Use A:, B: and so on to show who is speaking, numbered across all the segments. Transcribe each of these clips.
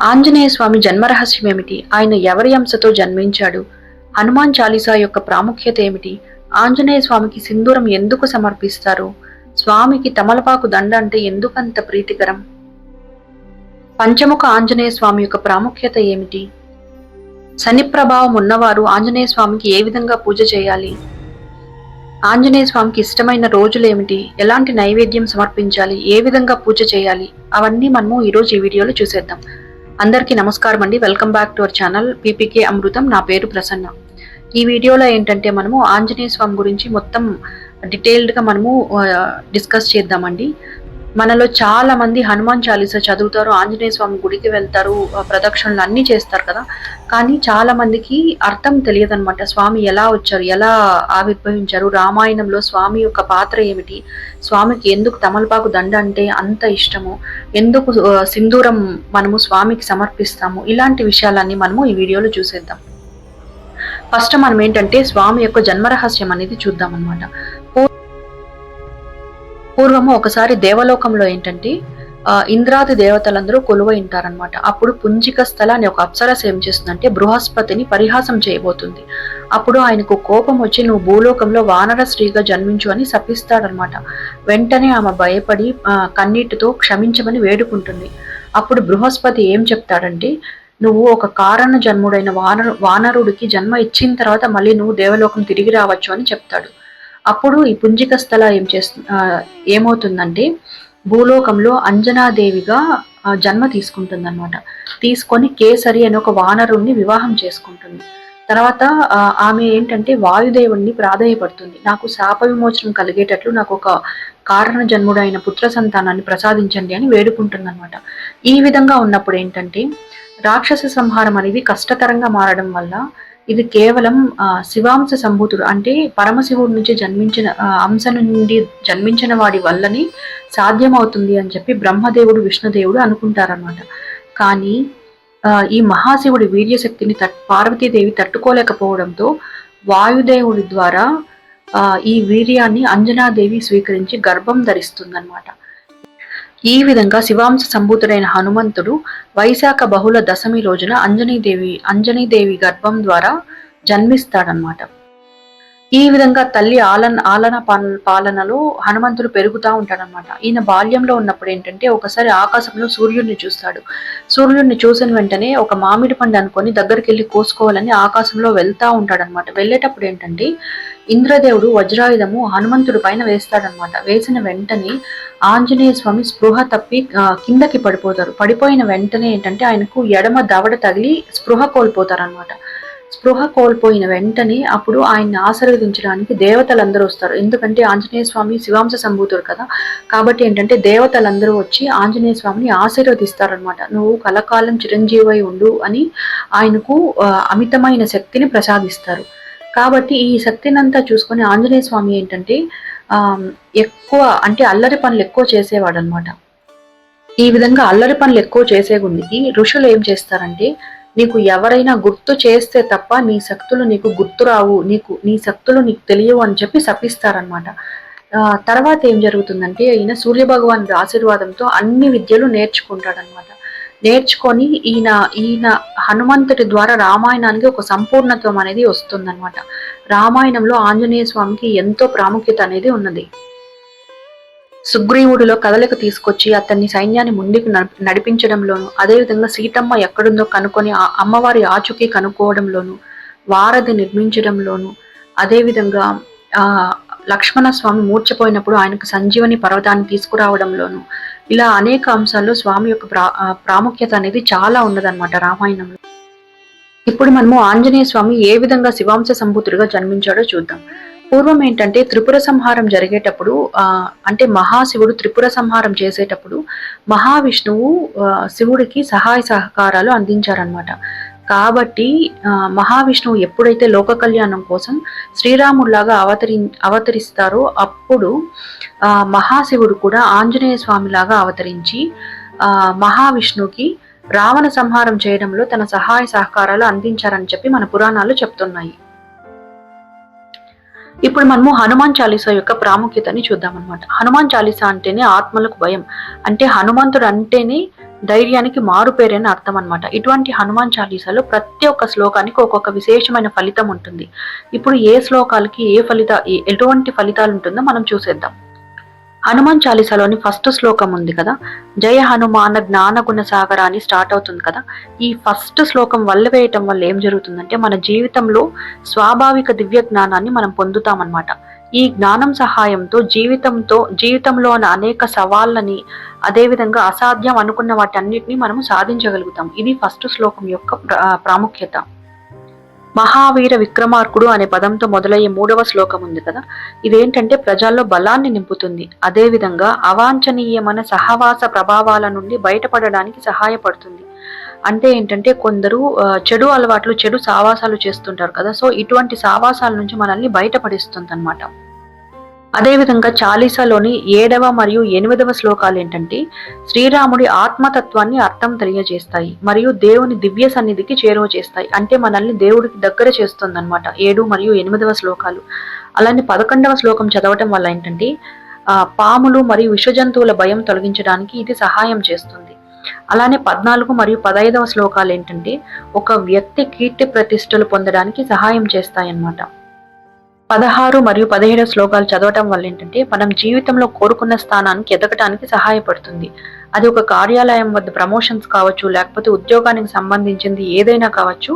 A: ఆంజనేయ స్వామి జన్మరహస్యం ఏమిటి? ఆయన ఎవరి అంశతో జన్మించాడు? హనుమాన్ చాలీసా యొక్క ప్రాముఖ్యత ఏమిటి? ఆంజనేయ స్వామికి సింధూరం ఎందుకు సమర్పిస్తారు? స్వామికి తమలపాకు దండ అంటే ఎందుకంత ప్రీతికరం? పంచముఖ ఆంజనేయ స్వామి యొక్క ప్రాముఖ్యత ఏమిటి? శని ప్రభావం ఉన్నవారు ఆంజనేయ స్వామికి ఏ విధంగా పూజ చేయాలి? ఆంజనేయ స్వామికి ఇష్టమైన రోజులు ఏమిటి? ఎలాంటి నైవేద్యం సమర్పించాలి? ఏ విధంగా పూజ చేయాలి? అవన్నీ మనము ఈరోజు ఈ వీడియోలో చూసేద్దాం. అందరికీ నమస్కారం అండి. Welcome back to our channel PPK Amrutham. నా పేరు ప్రసన్న. ఈ వీడియోలో ఏంటంటే మనము ఆంజనేయ స్వామి గురించి మొత్తం డీటెయిల్డ్గా మనము డిస్కస్ చేద్దామండి. మనలో చాలా మంది హనుమాన్ చాలీసా చదువుతారు, ఆంజనేయ స్వామి గుడికి వెళ్తారు, ప్రదక్షిణలు అన్నీ చేస్తారు కదా. కానీ చాలా మందికి అర్థం తెలియదన్నమాట. స్వామి ఎలా వచ్చారు, ఎలా ఆవిర్భవించారు, రామాయణంలో స్వామి యొక్క పాత్ర ఏమిటి, స్వామికి ఎందుకు తమలపాకు దండ అంటే అంత ఇష్టము, ఎందుకు సింధూరం మనము స్వామికి సమర్పిస్తాము, ఇలాంటి విషయాలన్నీ మనము ఈ వీడియోలో చూసేద్దాం. ఫస్ట్ మనం ఏంటంటే స్వామి యొక్క జన్మరహస్యం అనేది చూద్దాం అనమాట. పూర్వము ఒకసారి దేవలోకంలో ఏంటంటే ఇంద్రాది దేవతలందరూ కొలువై ఉంటారనమాట. అప్పుడు పుంజిక స్థల అని ఒక అప్సరస ఏం చేస్తుందంటే బృహస్పతిని పరిహాసం చేయబోతుంది. అప్పుడు ఆయనకు కోపం వచ్చి నువ్వు భూలోకంలో వానర స్త్రీగా జన్మించు అని శపిస్తాడనమాట. వెంటనే ఆమె భయపడి కన్నీటితో క్షమించమని వేడుకుంటుంది. అప్పుడు బృహస్పతి ఏం చెప్తాడంటే నువ్వు ఒక కారణ జన్ముడైన వానరుడికి జన్మ ఇచ్చిన తర్వాత మళ్ళీ నువ్వు దేవలోకం తిరిగి రావచ్చు అని చెప్తాడు. అప్పుడు ఈ పుంజిక స్థల ఏమవుతుందంటే భూలోకంలో అంజనాదేవిగా జన్మ తీసుకుంటుంది అనమాట. తీసుకొని కేసరి అని ఒక వానరుణ్ణి వివాహం చేసుకుంటుంది. తర్వాత ఆమె ఏంటంటే వాయుదేవుణ్ణి ప్రాధేయపడుతుంది. నాకు శాప విమోచనం కలిగేటట్లు నాకు ఒక కారణ జన్ముడైన పుత్ర సంతానాన్ని ప్రసాదించండి అని వేడుకుంటుంది అనమాట. ఈ విధంగా ఉన్నప్పుడు ఏంటంటే రాక్షస సంహారం అనేది కష్టతరంగా మారడం వల్ల ఇది కేవలం శివాంశ సంభూతుడు అంటే పరమశివుడి నుంచి జన్మించిన అంశ నుండి జన్మించిన వాడి వల్లని సాధ్యమవుతుంది అని చెప్పి బ్రహ్మదేవుడు విష్ణుదేవుడు అనుకుంటారనమాట. కానీ ఈ మహాశివుడి వీర్యశక్తిని పార్వతీదేవి తట్టుకోలేకపోవడంతో వాయుదేవుడి ద్వారా ఈ వీర్యాన్ని అంజనాదేవి స్వీకరించి గర్భం ధరిస్తుందన్నమాట. ఈ విధంగా శివాంశ సంభూతుడైన హనుమంతుడు వైశాఖ బహుళ దశమి రోజున అంజనీదేవి గర్భం ద్వారా జన్మిస్తాడనమాట. ఈ విధంగా తల్లి ఆలన పాలనలో హనుమంతుడు పెరుగుతూ ఉంటాడనమాట. ఈయన బాల్యంలో ఉన్నప్పుడు ఏంటంటే ఒకసారి ఆకాశంలో సూర్యుడిని చూస్తాడు. సూర్యుడిని చూసిన వెంటనే ఒక మామిడి పండు అనుకొని దగ్గరికి వెళ్ళి కోసుకోవాలని ఆకాశంలో వెళ్తా ఉంటాడనమాట. వెళ్ళేటప్పుడు ఏంటంటే ఇంద్రదేవుడు వజ్రాయుధము హనుమంతుడి పైన వేస్తాడనమాట. వేసిన వెంటనే ఆంజనేయ స్వామి స్పృహ తప్పి కిందకి పడిపోతారు. పడిపోయిన వెంటనే ఏంటంటే ఆయనకు ఎడమ దవడ తగిలి స్పృహ కోల్పోతారనమాట. స్పృహ కోల్పోయిన వెంటనే అప్పుడు ఆయన్ని ఆశీర్వదించడానికి దేవతలందరూ వస్తారు. ఎందుకంటే ఆంజనేయ స్వామి శివాంశ సంభూతుడు కదా. కాబట్టి ఏంటంటే దేవతలందరూ వచ్చి ఆంజనేయ స్వామిని ఆశీర్వదిస్తారనమాట. నువ్వు కలకాలం చిరంజీవై ఉండు అని ఆయనకు అమితమైన శక్తిని ప్రసాదిస్తారు. కాబట్టి ఈ శక్తినంతా చూసుకొని ఆంజనేయ స్వామి ఏంటంటే ఎక్కువ అంటే అల్లరి పనులు ఎక్కువ చేసేవాడు అనమాట. ఈ విధంగా అల్లరి పనులు ఎక్కువ చేసే గుండికి ఋషులు ఏం చేస్తారంటే నీకు ఎవరైనా గుర్తు చేస్తే తప్ప నీ శక్తులు నీకు గుర్తురావు, నీ శక్తులు నీకు తెలియవు అని చెప్పి శపిస్తారనమాట. తర్వాత ఏం జరుగుతుందంటే ఈయన సూర్యభగవాన్ ఆశీర్వాదంతో అన్ని విద్యలు నేర్చుకుంటాడనమాట. నేర్చుకొని ఈయన హనుమంతుడి ద్వారా రామాయణానికి ఒక సంపూర్ణత్వం అనేది వస్తుందన్నమాట. రామాయణంలో ఆంజనేయ స్వామికి ఎంతో ప్రాముఖ్యత అనేది ఉన్నది. సుగ్రీవుడిలో కదలిక తీసుకొచ్చి అతన్ని సైన్యాన్ని ముందుకు నడిపించడంలోను, అదేవిధంగా సీతమ్మ ఎక్కడుందో కనుక్కొని అమ్మవారి ఆచూకీ కనుక్కోవడంలోను, వారధి నిర్మించడంలోను, అదేవిధంగా లక్ష్మణ స్వామి మూర్చపోయినప్పుడు ఆయనకు సంజీవని పర్వతాన్ని తీసుకురావడంలోను, ఇలా అనేక అంశాల్లో స్వామి యొక్క ప్రాముఖ్యత అనేది చాలా ఉన్నదన్నమాట రామాయణంలో. ఇప్పుడు మనము ఆంజనేయ స్వామి ఏ విధంగా శివాంశ సంభూతుడిగా జన్మించాడో చూద్దాం. పూర్వం ఏంటంటే త్రిపుర సంహారం జరిగేటప్పుడు అంటే మహాశివుడు త్రిపుర సంహారం చేసేటప్పుడు మహావిష్ణువు శివుడికి సహాయ సహకారాలు అందించారనమాట. కాబట్టి మహావిష్ణువు ఎప్పుడైతే లోక కళ్యాణం కోసం శ్రీరాముడిలాగా అవతరిస్తారో అప్పుడు మహాశివుడు కూడా ఆంజనేయ స్వామిలాగా అవతరించి మహావిష్ణువుకి రావణ సంహారం చేయడంలో తన సహాయ సహకారాలు అందించారని చెప్పి మన పురాణాలు చెప్తున్నాయి. ఇప్పుడు మనము హనుమాన్ చాలీసా యొక్క ప్రాముఖ్యతని చూద్దాం అనమాట. హనుమాన్ చాలీసా అంటేనే ఆత్మలకు భయం, అంటే హనుమంతుడు అంటేనే ధైర్యానికి మారు పేరని అర్థం అనమాట. ఇటువంటి హనుమాన్ చాలీసాలో ప్రతి ఒక్క శ్లోకానికి ఒక్కొక్క విశేషమైన ఫలితం ఉంటుంది. ఇప్పుడు ఏ శ్లోకాలకి ఎటువంటి ఫలితాలు ఉంటుందో మనం చూసేద్దాం. హనుమాన్ చాలీసాలోని ఫస్ట్ శ్లోకం ఉంది కదా, జయ హనుమాన జ్ఞాన గుణ సాగర అని స్టార్ట్ అవుతుంది కదా. ఈ ఫస్ట్ శ్లోకం వల్ల వేయటం వల్ల ఏం జరుగుతుందంటే మన జీవితంలో స్వాభావిక దివ్య జ్ఞానాన్ని మనం పొందుతామన్నమాట. ఈ జ్ఞానం సహాయంతో జీవితంలో అనేక సవాళ్ళని, అదేవిధంగా అసాధ్యం అనుకున్న వాటన్నిటిని మనము సాధించగలుగుతాం. ఇది ఫస్ట్ శ్లోకం యొక్క ప్రాముఖ్యత. మహావీర విక్రమార్కుడు అనే పదంతో మొదలయ్యే 3వ శ్లోకం ఉంది కదా, ఇదేంటంటే ప్రజల్లో బలాన్ని నింపుతుంది. అదేవిధంగా అవాంఛనీయమైన సహవాస ప్రభావాల నుండి బయటపడడానికి సహాయపడుతుంది. అంటే ఏంటంటే కొందరు చెడు అలవాట్లు, చెడు సావాసాలు చేస్తుంటారు కదా, సో ఇటువంటి సావాసాల నుంచి మనల్ని బయటపడిస్తుంది అనమాట. అదేవిధంగా చాలీసాలోని 7వ మరియు 8వ శ్లోకాలు ఏంటంటే శ్రీరాముడి ఆత్మతత్వాన్ని అర్థం తెలియజేస్తాయి మరియు దేవుని దివ్య సన్నిధికి చేరువ చేస్తాయి. అంటే మనల్ని దేవుడికి దగ్గర చేస్తుంది అనమాట 7 మరియు 8వ శ్లోకాలు. అలానే 11వ శ్లోకం చదవటం వల్ల ఏంటంటే పాములు మరియు విషజంతువుల భయం తొలగించడానికి ఇది సహాయం చేస్తుంది. అలానే 14 మరియు 15వ శ్లోకాలు ఏంటంటే ఒక వ్యక్తి కీర్తి ప్రతిష్టలు పొందడానికి సహాయం చేస్తాయి అన్నమాట. 16 మరియు 17 శ్లోకాలు చదవటం వల్ల ఏంటంటే మనం జీవితంలో కోరుకున్న స్థానానికి ఎదగటానికి సహాయపడుతుంది. అది ఒక కార్యాలయం వద్ద ప్రమోషన్స్ కావచ్చు, లేకపోతే ఉద్యోగానికి సంబంధించింది ఏదైనా కావచ్చు,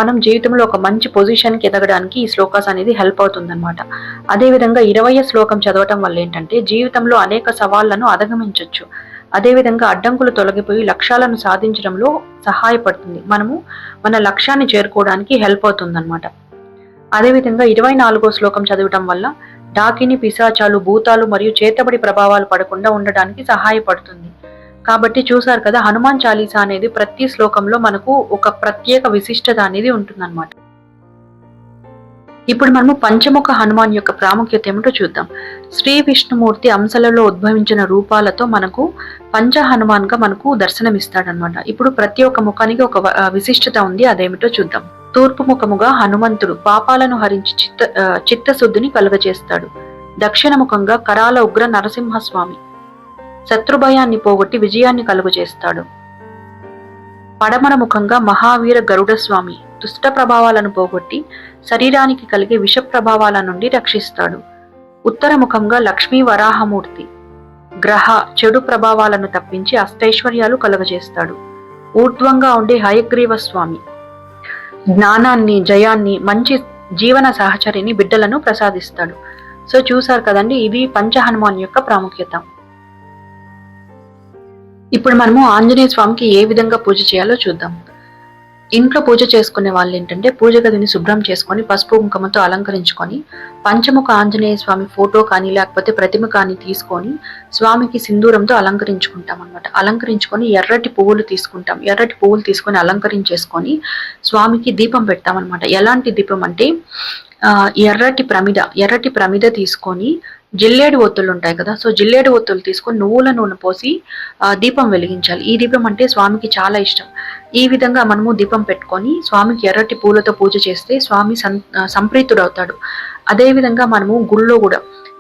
A: మనం జీవితంలో ఒక మంచి పొజిషన్కి ఎదగడానికి ఈ శ్లోకాస్ అనేది హెల్ప్ అవుతుంది అనమాట. అదేవిధంగా 20వ శ్లోకం చదవటం వల్ల ఏంటంటే జీవితంలో అనేక సవాళ్లను అధిగమించవచ్చు. అదేవిధంగా అడ్డంకులు తొలగిపోయి లక్ష్యాలను సాధించడంలో సహాయపడుతుంది. మనము మన లక్ష్యాన్ని చేరుకోవడానికి హెల్ప్ అవుతుంది అనమాట. అదేవిధంగా 24వ శ్లోకం చదవటం వల్ల డాకిని, పిశాచాలు, భూతాలు మరియు చేతబడి ప్రభావాలు పడకుండా ఉండడానికి సహాయపడుతుంది. కాబట్టి చూసారు కదా, హనుమాన్ చాలీసా అనేది ప్రతి శ్లోకంలో మనకు ఒక ప్రత్యేక విశిష్టత అనేది ఉంటుందన్నమాట. ఇప్పుడు మనము పంచముఖ హనుమాన్ యొక్క ప్రాముఖ్యత ఏమిటో చూద్దాం. శ్రీ విష్ణుమూర్తి అంశలలో ఉద్భవించిన రూపాలతో మనకు పంచ హనుమాన్ గా మనకు దర్శనమిస్తాడనమాట. ఇప్పుడు ప్రతి ఒక్క ముఖానికి ఒక విశిష్టత ఉంది, అదేమిటో చూద్దాం. తూర్పు ముఖముగా హనుమంతుడు పాపాలను హరించి చిత్తశుద్ధిని కలుగజేస్తాడు. దక్షిణ ముఖంగా కరాల ఉగ్ర నరసింహస్వామి శత్రుభయాన్ని పోగొట్టి విజయాన్ని కలుగజేస్తాడు. పడమర ముఖంగా మహావీర గరుడ స్వామి దుష్ట ప్రభావాలను పోగొట్టి శరీరానికి కలిగే విష ప్రభావాల నుండి రక్షిస్తాడు. ఉత్తర ముఖంగా లక్ష్మీ వరాహమూర్తి గ్రహ చెడు ప్రభావాలను తప్పించి అష్టైశ్వర్యాలు కలుగజేస్తాడు. ఊర్ధ్వంగా ఉండే హయగ్రీవ స్వామి జ్ఞానాన్ని, జయాన్ని, మంచి జీవన సహచరిని, బిడ్డలను ప్రసాదిస్తాడు. సో చూసారు కదండి, ఇది పంచ హనుమాన్ యొక్క ప్రాముఖ్యత. ఇప్పుడు మనము ఆంజనేయ స్వామికి ఏ విధంగా పూజ చేయాలో చూద్దాం. ఇంట్లో పూజ చేసుకునే వాళ్ళు ఏంటంటే పూజ గదిని శుభ్రం చేసుకొని పసుపు కుంకుమతో అలంకరించుకొని పంచముఖ ఆంజనేయ స్వామి ఫోటో కానీ లేకపోతే ప్రతిమ కానీ తీసుకొని స్వామికి సింధూరంతో అలంకరించుకుంటాం అనమాట. అలంకరించుకొని ఎర్రటి పువ్వులు తీసుకొని అలంకరించేసుకొని స్వామికి దీపం పెడతాం అనమాట. ఎలాంటి దీపం అంటే ఎర్రటి ప్రమిద తీసుకొని జిల్లేడు ఒత్తులు ఉంటాయి కదా, సో జిల్లేడు ఒత్తులు తీసుకొని నువ్వుల నూనె పోసి దీపం వెలిగించాలి. ఈ దీపం అంటే స్వామికి చాలా ఇష్టం. ఈ విధంగా మనము దీపం పెట్టుకొని స్వామికి ఎర్రటి పూలతో పూజ చేస్తే స్వామి సంప్రీతుడవుతాడు. అదే విధంగా మనము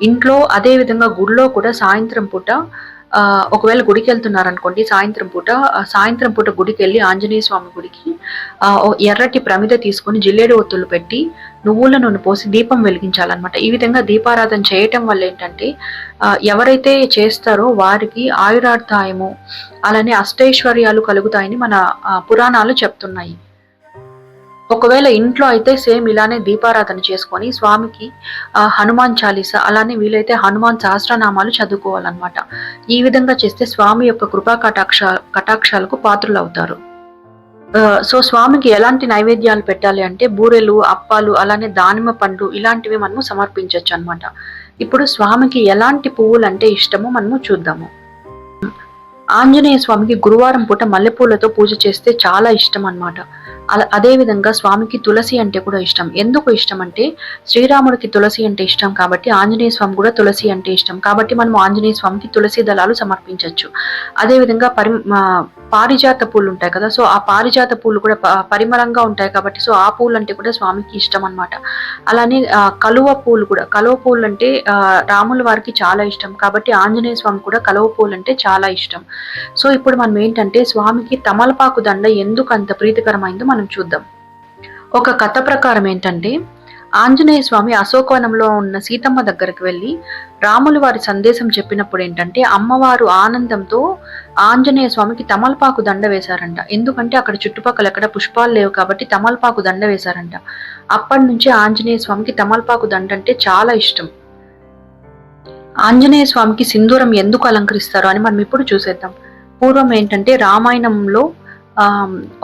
A: ఇంట్లో అదే విధంగా గుళ్ళో కూడా సాయంత్రం పూట ఒకవేళ గుడికి వెళ్తున్నారనుకోండి, సాయంత్రం పూట గుడికి వెళ్ళి ఆంజనేయ స్వామి గుడికి ఎర్రటి ప్రమిద తీసుకొని జిల్లేడు ఒత్తులు పెట్టి నువ్వుల నూనె పోసి దీపం వెలిగించాలన్నమాట. ఈ విధంగా దీపారాధన చేయటం వల్ల ఏంటంటే ఎవరైతే చేస్తారో వారికి ఆయురార్థాయము, అలానే అష్టైశ్వర్యాలు కలుగుతాయని మన పురాణాలు చెప్తున్నాయి. ఒకవేళ ఇంట్లో అయితే సేమ్ ఇలానే దీపారాధన చేసుకొని స్వామికి హనుమాన్ చాలీసా, అలానే వీలైతే హనుమాన్ సహస్రనామాలు చదువుకోవాలన్నమాట. ఈ విధంగా చేస్తే స్వామి యొక్క కృపా కటాక్షాలకు పాత్రులు అవుతారు. సో స్వామికి ఎలాంటి నైవేద్యాలు పెట్టాలి అంటే బూరెలు, అప్పాలు, అలానే దానిమ్మ పండ్లు ఇలాంటివి మనము సమర్పించవచ్చు అన్నమాట. ఇప్పుడు స్వామికి ఎలాంటి పువ్వులు అంటే ఇష్టమో మనము చూద్దాము. ఆంజనేయ స్వామికి గురువారం పూట మల్లెపూలతో పూజ చేస్తే చాలా ఇష్టం అన్నమాట. అదే విధంగా స్వామికి తులసి అంటే కూడా ఇష్టం. ఎందుకు ఇష్టం అంటే శ్రీరాముడికి తులసి అంటే ఇష్టం కాబట్టి ఆంజనేయ స్వామి కూడా తులసి అంటే ఇష్టం కాబట్టి మనం ఆంజనేయ స్వామికి తులసి దళాలు సమర్పించవచ్చు. అదే విధంగా పారిజాత పూలు ఉంటాయి కదా, సో ఆ పారిజాత పూలు కూడా పరిమళంగా ఉంటాయి కాబట్టి సో ఆ పూలు అంటే కూడా స్వామికి ఇష్టం అన్నమాట. అలానే కలువ పూలు అంటే రాముల వారికి చాలా ఇష్టం కాబట్టి ఆంజనేయ స్వామి కూడా కలువ పూలు అంటే చాలా ఇష్టం. సో ఇప్పుడు మనం ఏంటంటే స్వామికి తమలపాకు దండ ఎందుకు అంత ప్రీతికరమైందో మనం చూద్దాం. ఒక కథ ప్రకారం ఏంటంటే ఆంజనేయ స్వామి అశోకవనంలో ఉన్న సీతమ్మ దగ్గరికి వెళ్ళి రాములు వారి సందేశం చెప్పినప్పుడు ఏంటంటే అమ్మవారు ఆనందంతో ఆంజనేయ స్వామికి తమలపాకు దండ వేశారంట. ఎందుకంటే అక్కడ చుట్టుపక్కల ఎక్కడ పుష్పాలు లేవు కాబట్టి తమలపాకు దండ వేశారంట. అప్పటి నుంచి ఆంజనేయ స్వామికి తమలపాకు దండ అంటే చాలా ఇష్టం. ఆంజనేయ స్వామికి సింధూరం ఎందుకు అలంకరిస్తారు అని మనం ఇప్పుడు చూసేద్దాం. పూర్వం ఏంటంటే రామాయణంలో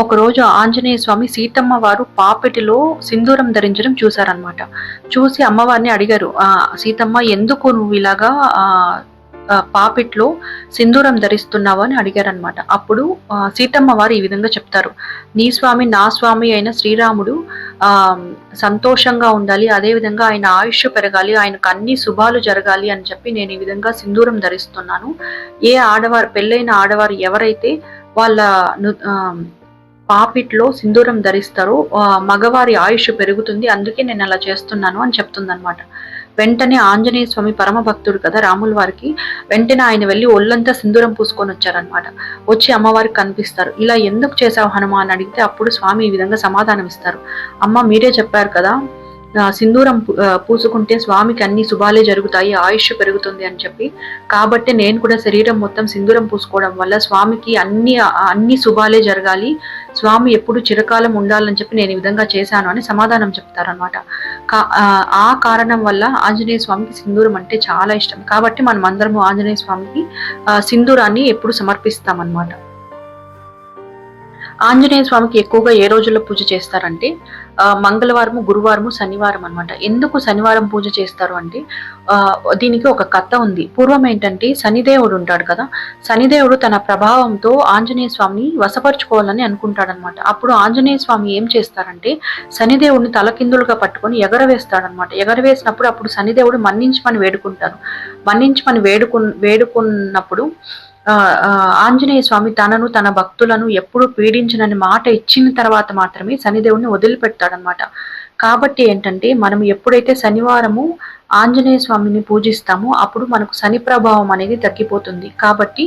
A: ఒకరోజు ఆంజనేయ స్వామి సీతమ్మ వారు పాపెటిలో సింధూరం ధరించడం చూశారనమాట. చూసి అమ్మవారిని అడిగారు, సీతమ్మ ఎందుకు నువ్వు ఇలాగా పాపిట్లో సింధూరం ధరిస్తున్నావు అని అడిగారనమాట. అప్పుడు సీతమ్మ వారు ఈ విధంగా చెప్తారు, నీ స్వామి నా స్వామి అయిన శ్రీరాముడు సంతోషంగా ఉండాలి, అదేవిధంగా ఆయన ఆయుష్ పెరగాలి, ఆయనకు అన్ని శుభాలు జరగాలి అని చెప్పి నేను ఈ విధంగా సింధూరం ధరిస్తున్నాను. ఏ ఆడవారు పెళ్ళైన ఆడవారు ఎవరైతే వాళ్ళ పాపిట్లో సింధూరం ధరిస్తారో మగవారి ఆయుష్ పెరుగుతుంది, అందుకే నేను అలా చేస్తున్నాను అని చెప్తుందనమాట. వెంటనే ఆంజనేయ స్వామి పరమ భక్తుడు కదా రాముల వారికి, వెంటనే ఆయన వెళ్ళి ఒళ్ళంతా సింధూరం పూసుకొని వచ్చారనమాట. వచ్చి అమ్మవారికి కనిపిస్తారు. ఇలా ఎందుకు చేశావు హనుమ అని అడిగితే అప్పుడు స్వామి ఈ విధంగా సమాధానం ఇస్తారు, అమ్మ మీరే చెప్పారు కదా సింధూరం పూసుకుంటే స్వామికి అన్ని శుభాలే జరుగుతాయి, ఆయుష్ పెరుగుతుంది అని చెప్పి, కాబట్టి నేను కూడా శరీరం మొత్తం సింధూరం పూసుకోవడం వల్ల స్వామికి అన్ని శుభాలే జరగాలి, స్వామి ఎప్పుడు చిరకాలం ఉండాలని చెప్పి నేను ఈ విధంగా చేశాను అని సమాధానం చెప్తారనమాట. ఆ కారణం వల్ల ఆంజనేయ స్వామికి సింధూరం అంటే చాలా ఇష్టం కాబట్టి మనం అందరము ఆంజనేయ స్వామికి సింధూరాన్ని ఎప్పుడు సమర్పిస్తామన్నమాట. ఆంజనేయ స్వామికి ఎక్కువగా ఏ రోజుల్లో పూజ చేస్తారంటే మంగళవారము, గురువారము, శనివారం అనమాట. ఎందుకు శనివారం పూజ చేస్తారు అంటే దీనికి ఒక కథ ఉంది. పూర్వం ఏంటంటే శనిదేవుడు ఉంటాడు కదా, శనిదేవుడు తన ప్రభావంతో ఆంజనేయ స్వామిని వశపరుచుకోవాలని అనుకుంటాడనమాట. అప్పుడు ఆంజనేయ స్వామి ఏం చేస్తారంటే శనిదేవుడిని తలకిందులుగా పట్టుకొని ఎగరవేస్తాడనమాట. ఎగరవేసినప్పుడు అప్పుడు శనిదేవుడు మన్నించమని వేడుకుంటారు. మన్నించమని వేడుకున్నప్పుడు ఆంజనేయ స్వామి తనను తన భక్తులను ఎప్పుడు పీడించనని మాట ఇచ్చిన తర్వాత మాత్రమే శనిదేవుని వదిలిపెడతాడనమాట. కాబట్టి ఏంటంటే మనం ఎప్పుడైతే శనివారము ఆంజనేయ స్వామిని పూజిస్తామో అప్పుడు మనకు శని ప్రభావం అనేది తగ్గిపోతుంది. కాబట్టి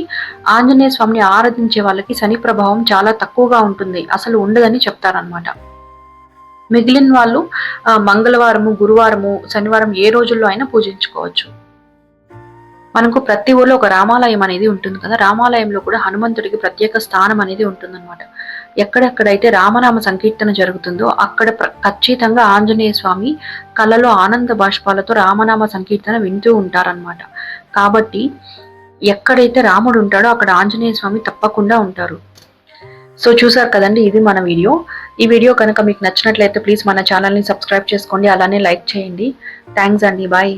A: ఆంజనేయ స్వామిని ఆరాధించే వాళ్ళకి శని ప్రభావం చాలా తక్కువగా ఉంటుంది, అసలు ఉండదని చెప్తారనమాట. మిగిలిన వాళ్ళు మంగళవారము, గురువారము, శనివారం ఏ రోజుల్లో అయినా పూజించుకోవచ్చు. మనకు ప్రతి ఊర్లో ఒక రామాలయం అనేది ఉంటుంది కదా, రామాలయంలో కూడా హనుమంతుడికి ప్రత్యేక స్థానం అనేది ఉంటుందన్నమాట. ఎక్కడెక్కడైతే రామనామ సంకీర్తన జరుగుతుందో అక్కడ ఖచ్చితంగా ఆంజనేయ స్వామి కళ్ళలో ఆనంద బాష్పాలతో రామనామ సంకీర్తన వింటూ ఉంటారనమాట. కాబట్టి ఎక్కడైతే రాముడు ఉంటాడో అక్కడ ఆంజనేయ స్వామి తప్పకుండా ఉంటారు. సో చూసారు కదండి, ఇది మన వీడియో. ఈ వీడియో కనుక మీకు నచ్చినట్లయితే ప్లీజ్ మన ఛానల్ని సబ్స్క్రైబ్ చేసుకోండి, అలానే లైక్ చేయండి. థ్యాంక్స్ అండి, బాయ్.